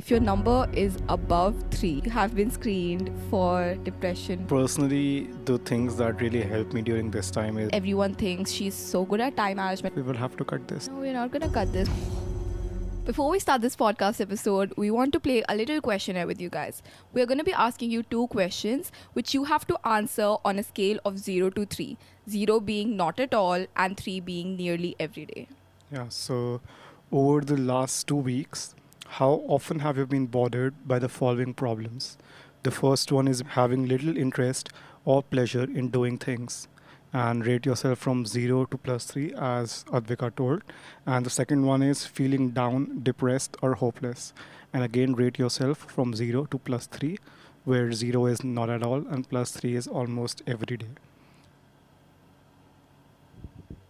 if your number is above 3, you have been screened for depression. Personally, the things that really helped me during this time is Everyone thinks she's so good at time management. we will have to cut this. No, we're not gonna cut this. Before we start this podcast episode, we want to play a little questionnaire with you guys. We're going to be asking you 2 questions which you have to answer on a scale of 0 to 3. 0 being not at all and 3 being nearly every day. Yeah, so over the last 2 weeks, how often have you been bothered by the following problems? The first one is having little interest or pleasure in doing things. And rate yourself from 0 to +3, as Advika told. And the second one is feeling down, depressed, or hopeless. And again, rate yourself from 0 to +3, where 0 is not at all and +3 is almost every day.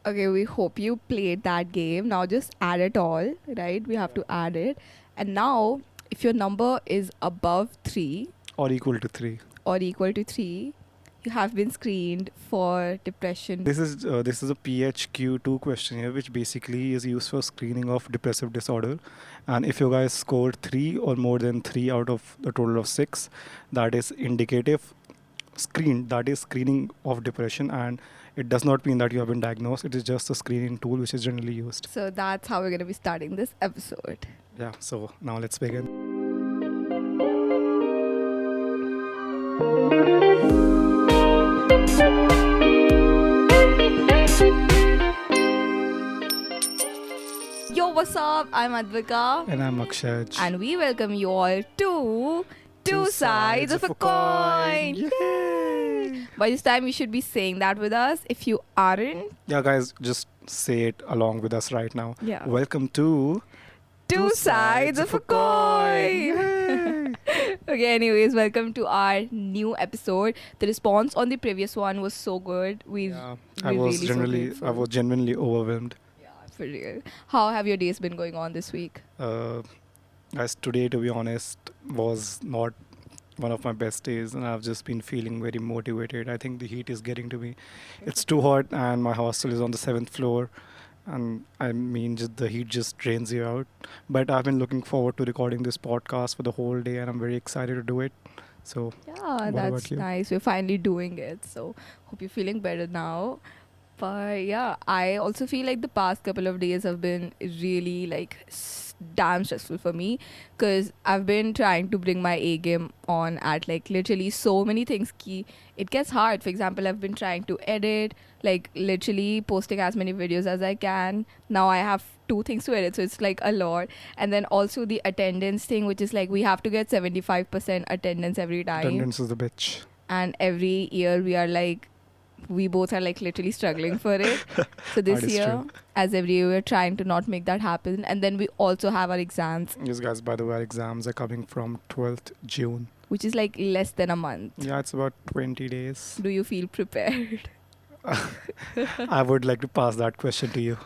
Okay, we hope you played that game. Now just add it all, right? We have to add it. And now, if your number is above 3 Or equal to 3. or equal to 3, you have been screened for depression. This is a PHQ2 questionnaire, which basically is used for screening of depressive disorder. And if you guys score 3 or more than 3 out of the total of 6, that is indicative screen. That is screening of depression, and it does not mean that you have been diagnosed. It is just a screening tool which is generally used. So that's how we're going to be starting this episode. Yeah. So now let's begin. Yo, what's up? I'm Advika. And I'm Akshaj. And we welcome you all to Two Sides of a Coin. Yay! By this time, you should be saying that with us. If you aren't, Yeah, guys, just say it along with us right now. yeah. Welcome to Two Sides of a Coin. Yay! Okay, anyways, welcome to our new episode. The response on the previous one was so good. Yeah, we're I was really so grateful. genuinely overwhelmed. Yeah, for real. How have your days been going on this week? Guys, today, to be honest, was not one of my best days, and I've just been feeling very motivated. I think the heat is getting to me. It's too hot, and my hostel is on the 7th floor, and I mean, just the heat just drains you out. But I've been looking forward to recording this podcast for the whole day, and I'm very excited to do it. So, Yeah, What that's about you? nice. We're finally doing it. So, hope you're feeling better now. But yeah, I also feel like the past couple of days have been really damn stressful for me because I've been trying to bring my A game on at like literally so many things. It gets hard. For example, I've been trying to edit, like literally posting as many videos as I can. Now I have 2 things to edit, so it's like a lot. And then also the attendance thing, which is like we have to get 75% attendance every time. attendance is the bitch. And every year we both are like literally struggling for it. So this That is year, true. as every year, we're trying to not make that happen. And then we also have our exams, Yes, guys, by the way, our exams are coming from 12th June. which is like less than a month. Yeah, it's about 20 days. Do you feel prepared? I would like to pass that question to you.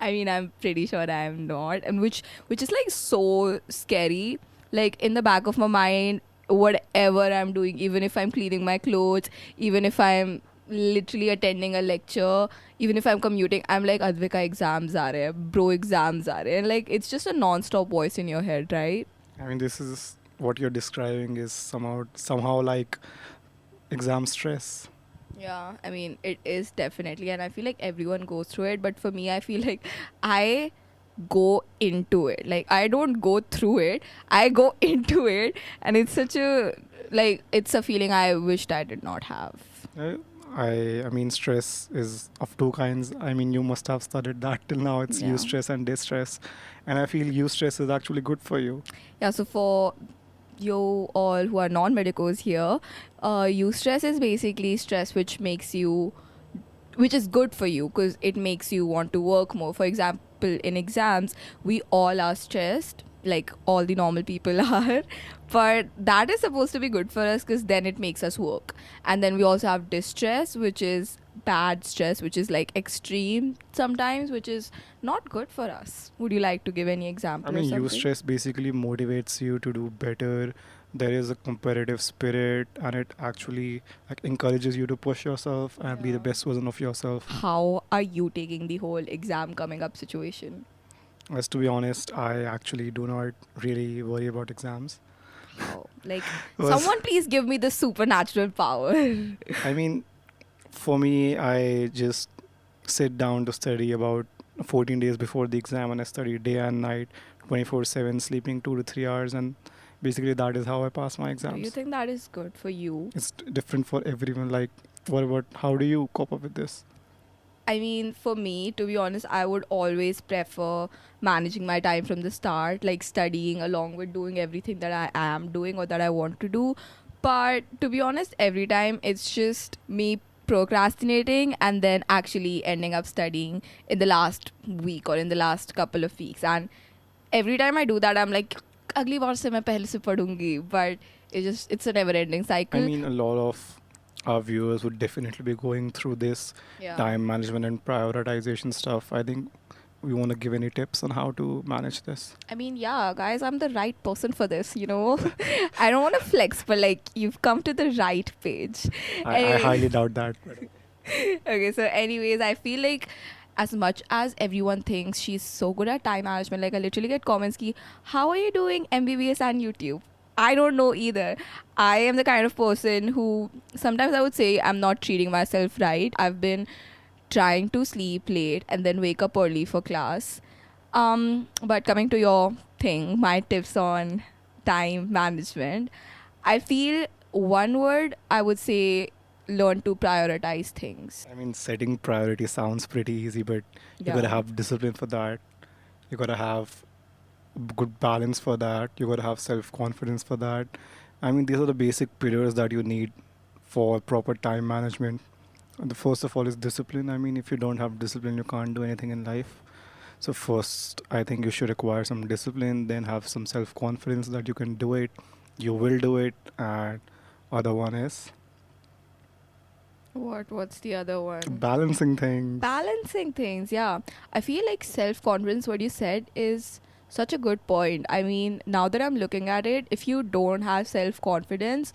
I mean, I'm pretty sure I am not. And which is like so scary. Like in the back of my mind, whatever I'm doing, even if I'm cleaning my clothes, even if I'm literally attending a lecture, even if I'm commuting, I'm like, Advika, exams are rahe, bro, exams are rahe. And like, it's just a non-stop voice in your head, right? I mean, this is what you're describing is somehow like exam stress. Yeah, I mean, it is definitely. And I feel like everyone goes through it. But for me, I feel like I go into it. Like, I don't go through it. I go into it. And it's such a, like, it's a feeling I wished I did not have. I mean, stress is of 2 kinds. I mean, you must have studied that till now. It's Yeah. eustress and distress. And I feel eustress is actually good for you. Yeah, so for you all who are non-medicos here, eustress is basically stress which is good for you because it makes you want to work more. For example, in exams, we all are stressed, like all the normal people are, but that is supposed to be good for us because then it makes us work. And then we also have distress, which is bad stress, which is like extreme sometimes, which is not good for us. Would you like to give any example? I mean, or something? eustress basically motivates you to do better. There is a competitive spirit, and it actually like encourages you to push yourself and be the Yeah. best version of yourself. How are you taking the whole exam coming up situation? As to be honest, I actually do not really worry about exams. How? Like, Was someone please give me the supernatural power. I mean, for me, I just sit down to study about 14 days before the exam, and I study day and night, 24/7, sleeping 2 to 3 hours, and basically that is how I pass my Do you exams. think that is good for you? It's different for everyone. Like, what about how do you cope up with this? I mean, for me, to be honest, I would always prefer managing my time from the start, like studying along with doing everything that I am doing or that I want to do. But to be honest, every time it's just me procrastinating and then actually ending up studying in the last week or in the last couple of weeks. And every time I do that, I'm like, अगली बार से मैं पहले से पढ़ूंगी. But it's a never ending I cycle. mean, a lot of our viewers would definitely be going through this Yeah. time management and prioritization stuff. I think we want to give any tips on how to manage this. I mean, yeah, guys, I'm the right person for this, you know? I don't want to flex, but like, you've come to the right page. I highly Anyways, doubt that. okay, so, anyways, I feel like as much as everyone thinks she's so good at time management, like, I literally get comments ki, how are you doing MBBS and YouTube? I don't know either. I am the kind of person who sometimes I would say I'm not treating myself right. I've been trying to sleep late and then wake up early for class. But coming to your thing, my tips on time management, I feel one word I would say learn to prioritize things. I mean, setting priority sounds pretty easy, but you Yeah. gotta have discipline for that. You gotta have good balance for that. You gotta have self confidence for that. I mean, these are the basic pillars that you need for proper time management. And the first of all is discipline. I mean, if you don't have discipline, you can't do anything in life. So first, I think you should acquire some discipline, then have some self confidence that you can do it. You will do it. And other one is What's the other one? balancing things. Balancing things, yeah. I feel like self confidence, what you said, is such a good point. I mean, now that I'm looking at it, if you don't have self confidence,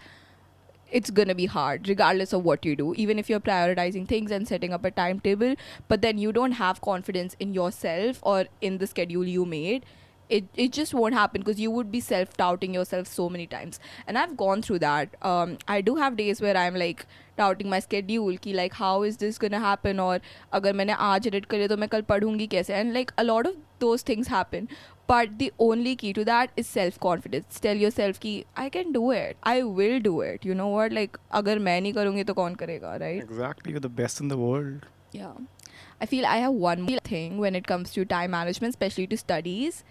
it's gonna be hard regardless of what you do, even if you're prioritizing things and setting up a timetable, but then you don't have confidence in yourself or in the schedule you made. It just won't happen because you would be self-doubting yourself so many times, and I've gone through that. I do have days where I'm like doubting my schedule ki like how is this gonna happen, or अगर मैंने आज edit करे तो मैं कल पढ़ूंगी कैसे, and like a lot of those things happen. But the only key to that is self confidence. Tell yourself कि I can do it. I will do it. You know what? Like अगर मैं नहीं करूँगी तो कौन करेगा, right? Exactly, you're the best in the world. Yeah. I feel I have one more thing when it comes to time management, especially to studies.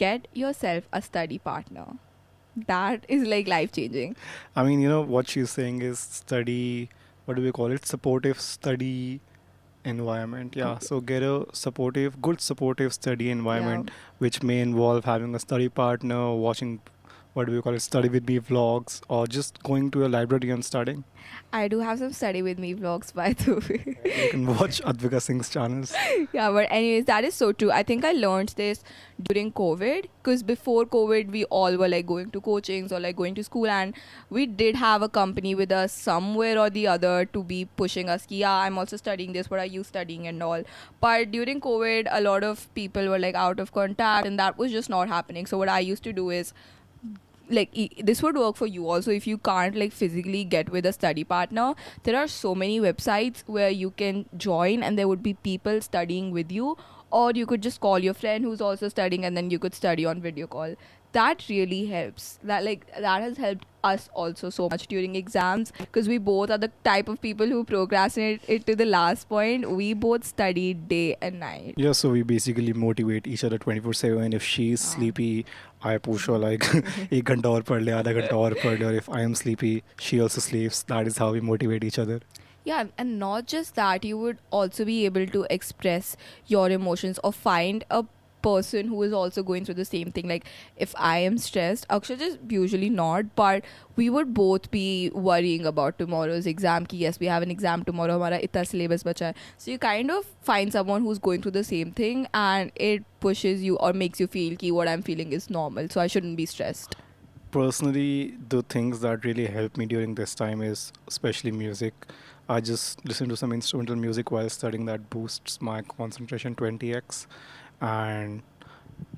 Get yourself a study partner. That is like life changing. I mean, what she's saying is study, what do we call it? Supportive study environment. Yeah, so get a good supportive study Yeah. environment, which may involve having a study partner, watching, what do we call it, study with me vlogs, or just going to a library and studying. I do have some study with me vlogs, by the way. You can watch Advika Singh's channels. Yeah, but anyways, that is so true. I think I learned this during COVID, because before COVID we all were like going to coachings or like going to school, and we did have a company with us somewhere or the other to be pushing us ki, yeah, I'm also studying this, what are you studying and all. But during COVID a lot of people were like out of contact and that was just not happening. So what I used to do is like this would work for you also if you can't like physically get with a study partner. There are so many websites where you can join and there would be people studying with you, or you could just call your friend who's also studying and then you could study on video call. That really helps. That has helped us also so much during exams, because we both are the type of people who procrastinate it to the last point. We both study day and night. Yeah, so we basically motivate each other 24/7. If she's Ah. sleepy, I push her like एक घंटा और पढ़ ले, आधा घंटा और पढ़ ले, or if I am sleepy, she also sleeps. That is how we motivate each other. Yeah, and not just that, you would also be able to express your emotions or find a person who is also going through the same thing. Like, if I am stressed, Akshay is usually not, but we would both be worrying about tomorrow's exam. Ki yes, we have an exam tomorrow, हमारा इतना syllabus बचा है. So you kind of find someone who's going through the same thing, and it pushes you or makes you feel ki what I'm feeling is normal, so I shouldn't be stressed. Personally, the things that really helped me during this time is especially music. I just listen to some instrumental music while studying that boosts my concentration 20x. And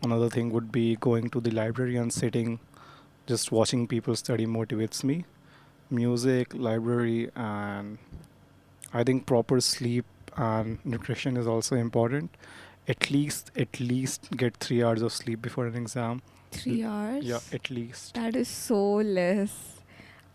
Another thing would be going to the library and sitting, just watching people study motivates me. Music, library, and I think proper sleep and nutrition is also important. At least get 3 hours of sleep before an exam. L- 3 hours? Yeah, at least. That is so less.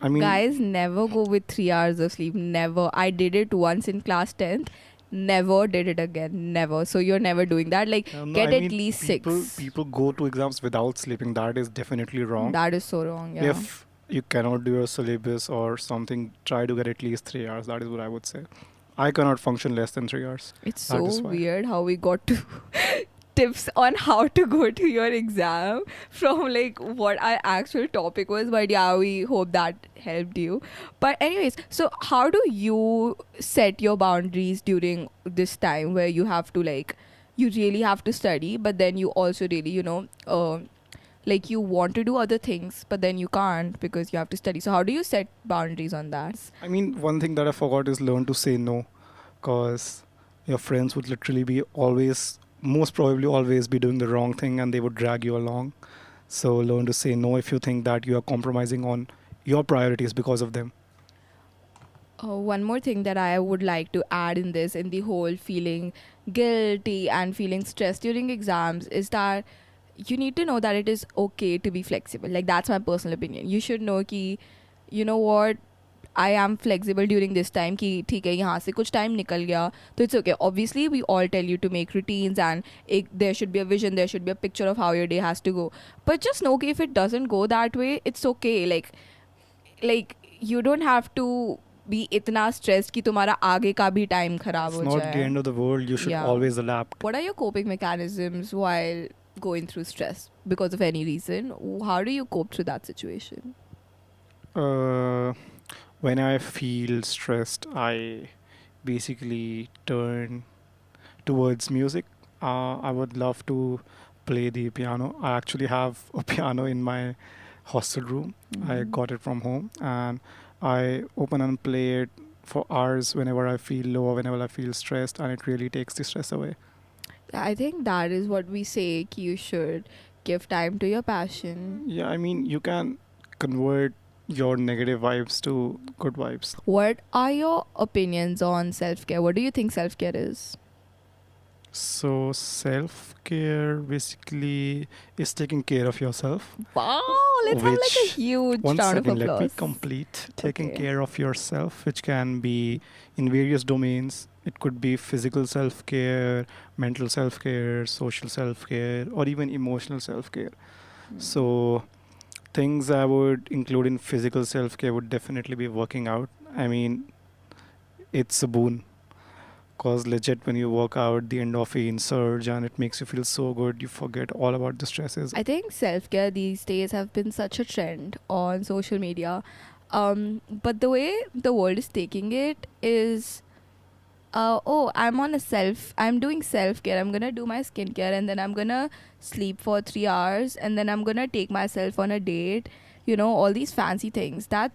I mean, Guys, never go with 3 hours of sleep. Never. I did it once in class 10th. Never did it again. Never. So you're never doing that. Like, no, get I at mean least people six. people go to exams without sleeping. That is definitely wrong. That is so wrong. Yeah. If you cannot do your syllabus or something, try to get at least 3 hours. That is what I would say. I cannot function less than 3 hours. It's That so is why. weird how we got to tips on how to go to your exam from like what our actual topic was, but yeah, we hope that helped you. But anyways, so how do you set your boundaries during this time where you have to like you really have to study, but then you also really like you want to do other things but then you can't because you have to study. So how do you set boundaries on that? I mean, one thing that I forgot is learn to say no, because your friends would literally be always, most probably always be doing the wrong thing and they would drag you along. So learn to say no if you think that you are compromising on your priorities because of them. One more thing that I would like to add in this, in the whole feeling guilty and feeling stressed during exams, is that you need to know that it is okay to be flexible. Like, that's my personal opinion. You should know कि, you know what, I am flexible during this time कि ठीक है यहाँ से कुछ time निकल गया तो it's okay. Obviously, we all tell you to make routines and there should be a vision, there should be a picture of how your day has to go. But just know कि if it doesn't go that way, it's okay. Like you don't have to be इतना stressed कि तुम्हारा आगे का भी time खराब It's हो not the जाए. end of the world. You should Yeah. always adapt. What are your coping mechanisms while going through stress because of any reason? How do you cope through that situation? Uh, when I feel stressed, I basically turn towards music. I would love to play the piano. I actually have a piano in my hostel room. I got it from home, and I open and play it for hours whenever I feel low or whenever I feel stressed, and it really takes the stress away. I think that is what we say कि you should give time to your passion. Yeah, I mean, you can convert your negative vibes to good vibes. What are your opinions on self-care? What do you think self-care is? So, self care basically is taking care of yourself. Wow, let's have like a Which, huge one round of second, let me applause. complete. Taking Okay. care of yourself, which can be in various domains. It could be physical self care, mental self care, social self care, or even emotional self care. So, things I would include in physical self care would definitely be working out. I mean, it's a boon. Cause legit, when you work out, the endorphin surge and it makes you feel so good. You forget all about the stresses. I think self-care these days have been such a trend on social media. But the way the world is taking it is oh, I'm doing self care. I'm gonna do my skincare and then I'm gonna sleep for 3 hours and then I'm gonna take myself on a date. You know, all these fancy things. That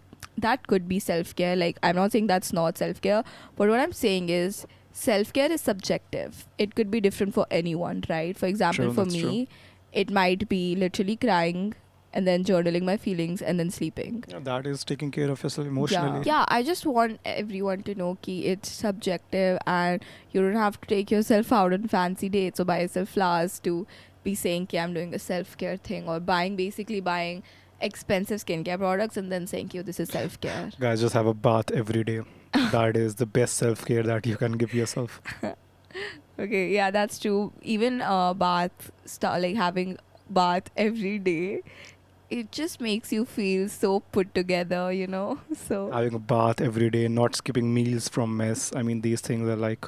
could be self care. Like, I'm not saying that's not self care, but what I'm saying is self care is subjective. It could be different for anyone, right? For example, True, for that's true. me, it might be literally crying and then journaling my feelings and then sleeping. Yeah, that is taking care of yourself emotionally. Yeah, I just want everyone to know कि it's subjective and you don't have to take yourself out on fancy dates or buy yourself flowers to be saying कि I'm doing a self-care thing or basically buying expensive skincare products and then saying कि this is self-care. Guys, just have a bath every day. That is the best self care that you can give yourself. Okay, yeah, that's true. Even like having bath every day, it just makes you feel so put together, you know? So Having a bath every day, not skipping meals from mess. I mean, these things are like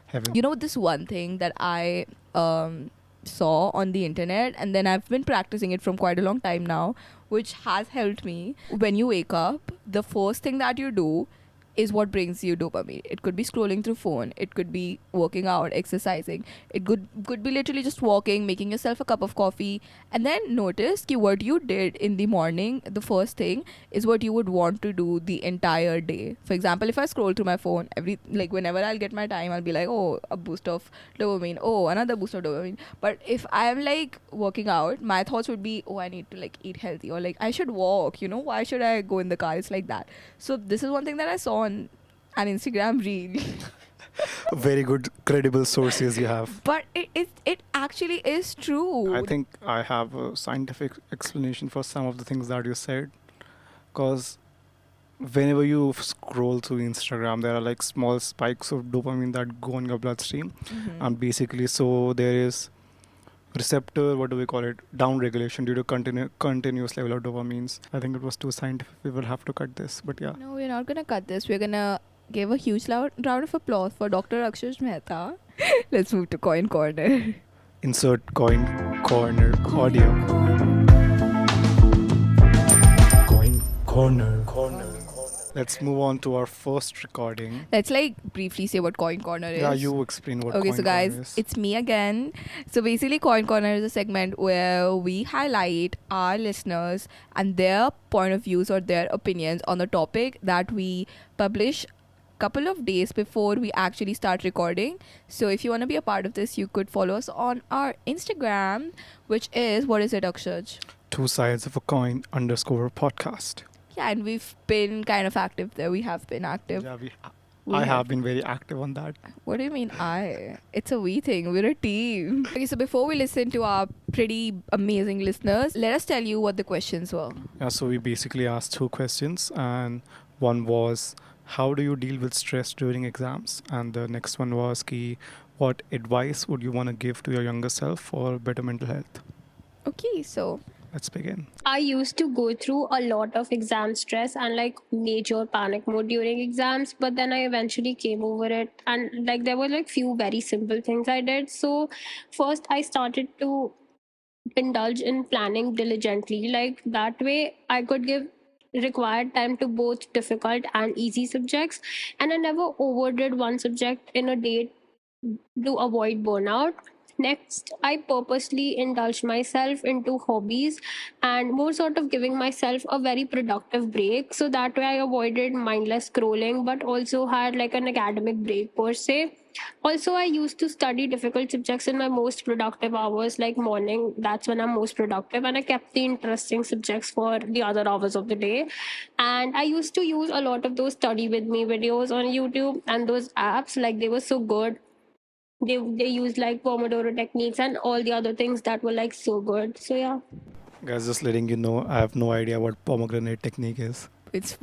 heaven. you know this one thing that I saw on the internet and then I've been practicing it from quite a long time now, which has helped me. When you wake up, the first thing that you do is what brings you dopamine. It could be scrolling through phone, it could be working out, exercising, it could be literally just walking, making yourself a cup of coffee, and then notice ki what you did in the morning, the first thing, is what you would want to do the entire day. For example, if I scroll through my phone every, like whenever I'll get my time, I'll be like, oh, a boost of dopamine, oh, another boost of dopamine. But if I'm like working out, my thoughts would be, oh, I need to like eat healthy, or like I should walk, why should I go in the car? It's like that. So this is one thing that I saw on an Instagram reel. Very good, credible sources you have. But it actually is true. I think I have a scientific explanation for some of the things that you said. Because whenever you scroll through Instagram, there are like small spikes of dopamine that go in your bloodstream. Mhm. And basically, so there is receptor, what do we call it, down regulation due to continuous level of dopamines. I think it was too scientific. We will have to cut this, but yeah. No, we're not gonna cut this. We're gonna give a huge round of applause for Dr. Akshay Mehta. Let's move to Coin Corner. Insert coin corner audio. Coin corner. Let's move on to our first recording. Let's like briefly say what Coin Corner is. Yeah, you explain what Okay, coin so guys, corner is. it's me again. So basically, Coin Corner is a segment where we highlight our listeners and their point of views or their opinions on the topic that we publish couple of days before we actually start recording. So if you want to be a part of this, you could follow us on our Instagram, which is, what is it, Akshaj? Two sides of a coin _ podcast. Yeah, and we've been kind of active there. We have been active. Yeah, We I have been very active on that. What do you mean I? It's a we thing. We're a team. Okay, so before we listen to our pretty amazing listeners, let us tell you what the questions were. Yeah, so we basically asked two questions, and one was, how do you deal with stress during exams? And the next one was, what advice would you want to give to your younger self for better mental health? Okay, so Let's begin. I used to go through a lot of exam stress and like major panic mode during exams, but then I eventually came over it, and like there were like few very simple things I did. So first I started to indulge in planning diligently. Like that way I could give required time to both difficult and easy subjects, and I never overdid one subject in a day to avoid burnout. Next, I purposely indulged myself into hobbies and more sort of giving myself a very productive break. So that way I avoided mindless scrolling, but also had like an academic break per se. Also, I used to study difficult subjects in my most productive hours, like morning. That's when I'm most productive. And I kept the interesting subjects for the other hours of the day. And I used to use a lot of those study with me videos on YouTube and those apps. Like they were so good. They used like Pomodoro techniques and all the other things that were like so good. So yeah. Guys, just letting you know, I have no idea what pomegranate technique is. it's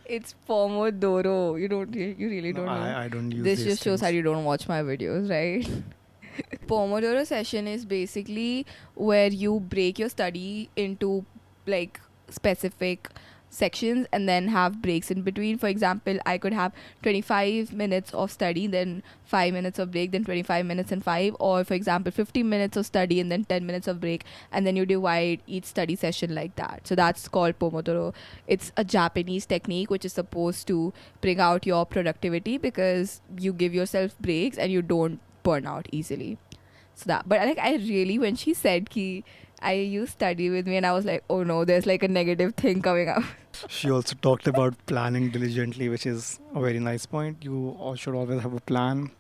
it's Pomodoro. You really don't know. I don't use This these just shows how things. you don't watch my videos, right? Pomodoro session is basically where you break your study into like specific sections and then have breaks in between. For example, I could have 25 minutes of study, then 5 minutes of break, then 25 minutes and 5, or for example 15 minutes of study and then 10 minutes of break, and then you divide each study session like that. So that's called Pomodoro. It's a Japanese technique which is supposed to bring out your productivity because you give yourself breaks and you don't burn out easily. So that, but like I really, when she said ki I use study with me, and I was like, oh no, there's like a negative thing coming up. She also talked about planning diligently, which is a very nice point. You all should always have a plan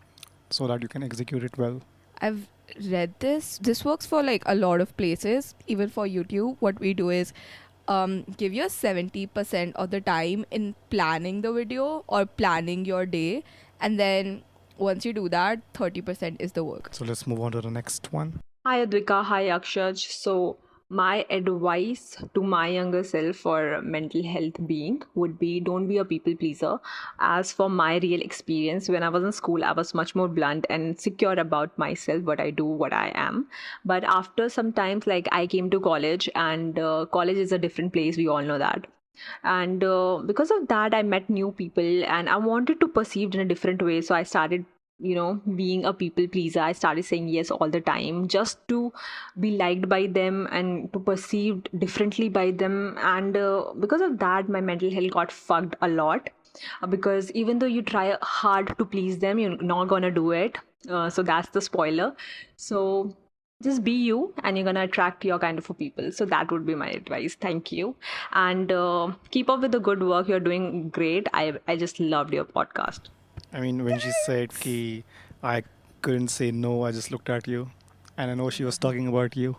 so that you can execute it well. I've read this. This works for like a lot of places, even for YouTube. What we do is give your 70% of the time in planning the video or planning your day, and then once you do that, 30% is the work. So let's move on to the next one. Hi Advika, hi Akshaj. So my advice to my younger self for mental health being would be don't be a people pleaser. As for my real experience, when I was in school, I was much more blunt and secure about myself, what I do, what I am. But after some times, like I came to college, and college is a different place, we all know that. And because of that, I met new people and I wanted to perceive in a different way. So I started being a people pleaser. I started saying yes all the time just to be liked by them and to perceived differently by them. And because of that, my mental health got fucked a lot. Because even though you try hard to please them, you're not gonna do it. So that's the spoiler. So just be you, and you're gonna attract your kind of people. So that would be my advice. Thank you, and keep up with the good work. You're doing great. I just loved your podcast. I mean, when she said ki I couldn't say no, I just looked at you, and I know she was talking about you.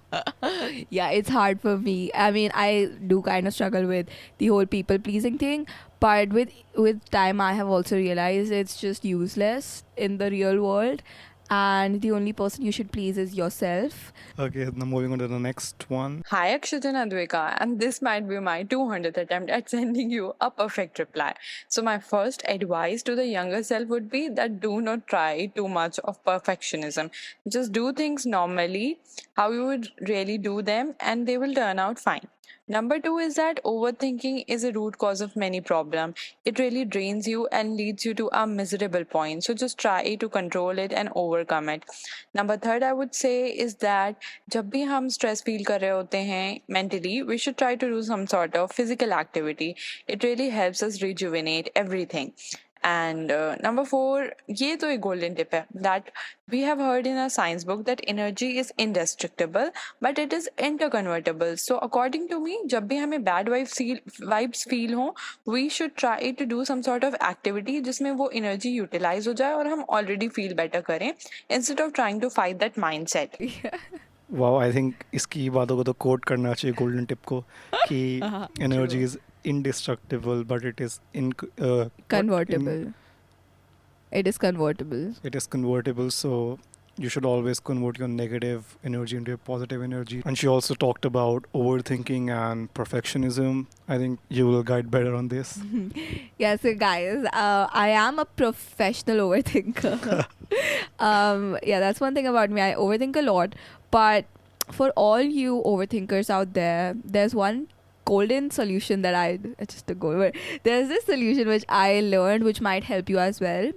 Yeah, it's hard for me. I mean, I do kind of struggle with the whole people pleasing thing, but with time I have also realized it's just useless in the real world, and the only person you should please is yourself. Okay, now moving on to the next one. Hi Akshat and Advika, and this might be my 200th attempt at sending you a perfect reply. So, my first advice to the younger self would be that do not try too much of perfectionism. Just do things normally, how you would really do them, and they will turn out fine. Number two is that overthinking is a root cause of many problems. It really drains you and leads you to a miserable point. So just try to control it and overcome it. Number third, I would say is that जब भी हम stress feel कर रहे होते हैं mentally, we should try to do some sort of physical activity. It really helps us rejuvenate everything. And number four, ये तो एक golden tip है that we have heard in a science book that energy is indestructible, but it is interconvertible. So according to me, जब भी हमें bad vibes feel हो, we should try to do some sort of activity जिसमें वो energy utilize हो जाए और हम already feel better करें instead of trying to fight that mindset. Wow, I think इसकी बातों को तो कोट करना चाहिए गोल्डन टिप को कि energy is indestructible, but it is Convertible. It is convertible. It is convertible, so you should always convert your negative energy into a positive energy. And she also talked about overthinking and perfectionism. I think you will guide better on this. Yeah, so guys, I am a professional overthinker. Yeah, that's one thing about me. I overthink a lot. But for all you overthinkers out there, there's one golden solution that I just to go over. There's this solution which I learned which might help you as well.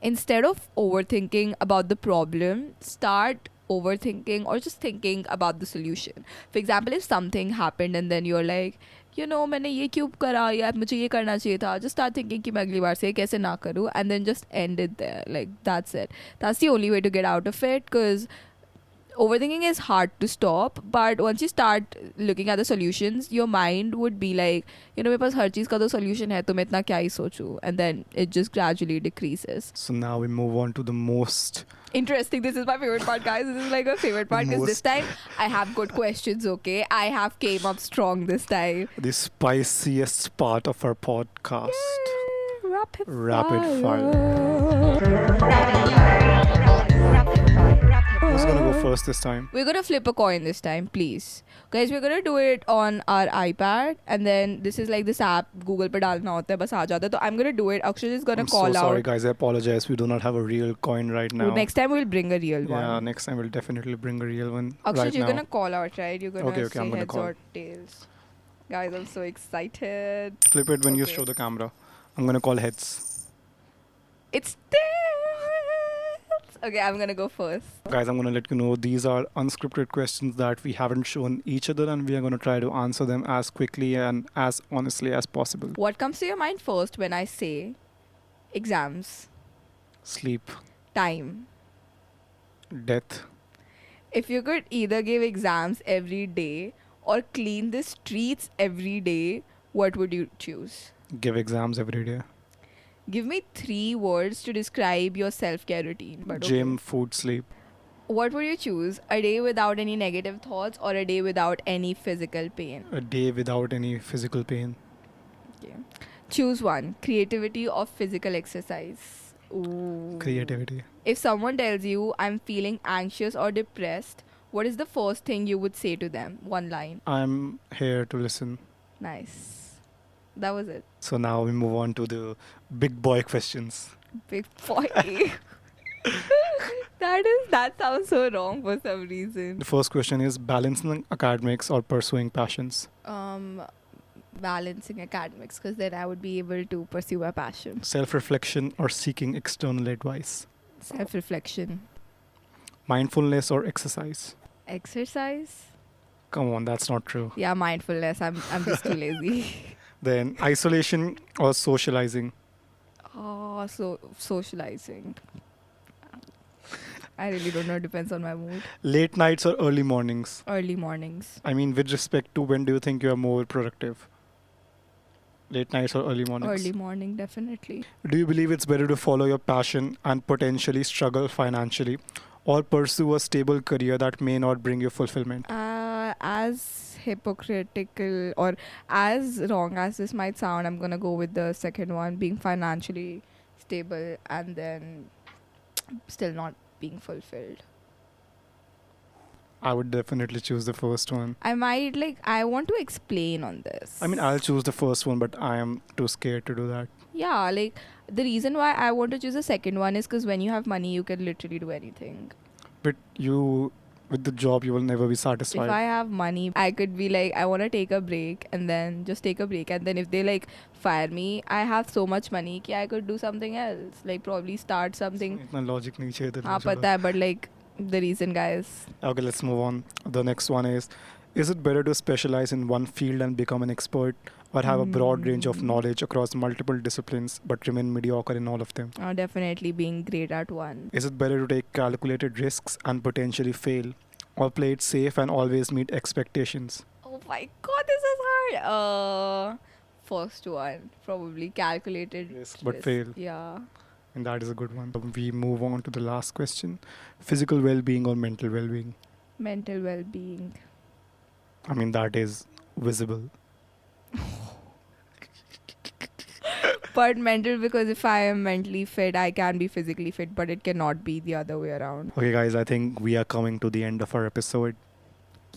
Instead of overthinking about the problem, start overthinking or just thinking about the solution. For example, if something happened and then you're like, मैंने ये क्यों करा या मुझे ये करना चाहिए था, just start thinking कि मैं अगली बार से कैसे ना करूँ, and then just end it there. Like, that's it. That's the only way to get out of it, because overthinking is hard to stop, but once you start looking at the solutions, your mind would be like, मेरे पास हर चीज़ का तो solution है, तो मैं इतना क्या ही सोचूं, and then it just gradually decreases. So now we move on to the most Interesting. This is my favorite part, guys. This is like my favorite part because this time I have good questions. Okay, I have came up strong this time. the spiciest part of our podcast. Yay, Rapid fire. fire. Who's gonna go first this time? We're gonna flip a coin this time, please. Guys, we're gonna do it on our iPad, and then this is like this app Google पे डालना होता है, बस आ जाता है. So I'm gonna do it. Akshay is gonna I'm call so sorry, out. guys. I apologize. We do not have a real coin right now. Next time we'll bring a real one. Yeah, next time we'll definitely bring a real one. Akshay, right you're now. gonna call out, right? You're gonna Okay, say I'm gonna heads call. or tails. Guys, I'm so excited. Flip it when you Okay. show the camera. I'm gonna call heads. It's tails. Okay, I'm gonna go first. Guys, I'm gonna let you know these are unscripted questions that we haven't shown each other, and we are gonna try to answer them as quickly and as honestly as possible. What comes to your mind first when I say exams, Sleep, time? death, If you could either give exams every day or clean the streets every day, what would you choose? give exams every day. Give me 3 words to describe your self-care routine. But okay. Gym, food, sleep. What would you choose? A day without any negative thoughts or a day without any physical pain? A day without any physical pain. Okay. Choose one. Creativity or physical exercise? Ooh. Creativity. If someone tells you, I'm feeling anxious or depressed, what is the first thing you would say to them? One line. I'm here to listen. Nice. That was it. So now we move on to the big boy questions. Big boy. That sounds so wrong for some reason. The first question is balancing academics or pursuing passions. Balancing academics, because then I would be able to pursue my passion. Self-reflection or seeking external advice. Self-reflection. Mindfulness or exercise? Exercise. Come on, that's not true. Yeah, mindfulness. I'm just too lazy. Then isolation or socializing? Oh, so socializing. I really don't know. It depends on my mood. Late nights or early mornings? Early mornings. I mean, with respect to when do you think you are more productive? Late nights or early mornings? Early morning, definitely. Do you believe it's better to follow your passion and potentially struggle financially, or pursue a stable career that may not bring you fulfillment? As hypocritical or as wrong as this might sound, I'm gonna go with the second one, being financially stable and then still not being fulfilled. I would definitely choose the first one. I want to explain on this. I mean, I'll choose the first one, but I am too scared to do that. Yeah, like the reason why I want to choose the second one is because when you have money, you can literally do anything. But you, with the job, you will never be If satisfied. I have money, I could be like, I want to take a break and then just take a break. And then if they like fire me, I have so much money that I could do something else. Like probably start something. इतना logic नहीं चाहिए था हाँ तुझे पता है, but like the reason, guys. Okay, let's move on. The next one is it better to specialize in one field and become an expert, or have a broad range of knowledge across multiple disciplines but remain mediocre in all of them? Definitely being great at one. Is it better to take calculated risks and potentially fail, or play it safe and always meet expectations? Oh my god, this is hard. First one, probably calculated Risk but fail. Yeah. And that is a good one. We move on to the last question. Physical well-being or mental well-being? Mental well-being. I mean, that is visible. But mental, because if I am mentally fit, I can be physically fit, but it cannot be the other way around. Okay, guys, I think we are coming to the end of our episode.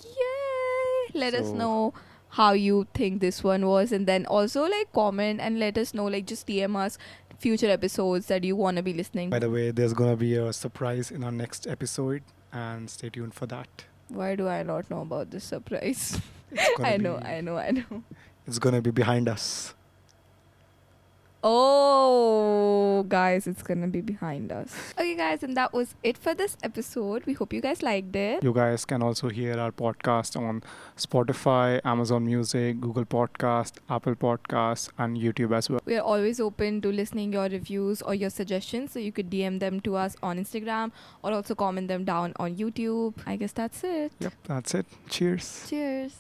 Yay! Let us So- know how you think this one was, and then also like comment and let us know, like just DM us future episodes that you want to be listening By to. the way, there's gonna be a surprise in our next episode, and stay tuned for that. Why do I not know about this surprise? It's gonna I be, know. It's gonna be behind us. Oh, guys, it's gonna be behind us. Okay, guys, and that was it for this episode. We hope you guys liked it. You guys can also hear our podcast on Spotify, Amazon Music, Google Podcast, Apple Podcasts, and YouTube as well. We are always open to listening your reviews or your suggestions, so you could DM them to us on Instagram or also comment them down on YouTube. I guess that's it. Yep, that's it. Cheers. Cheers.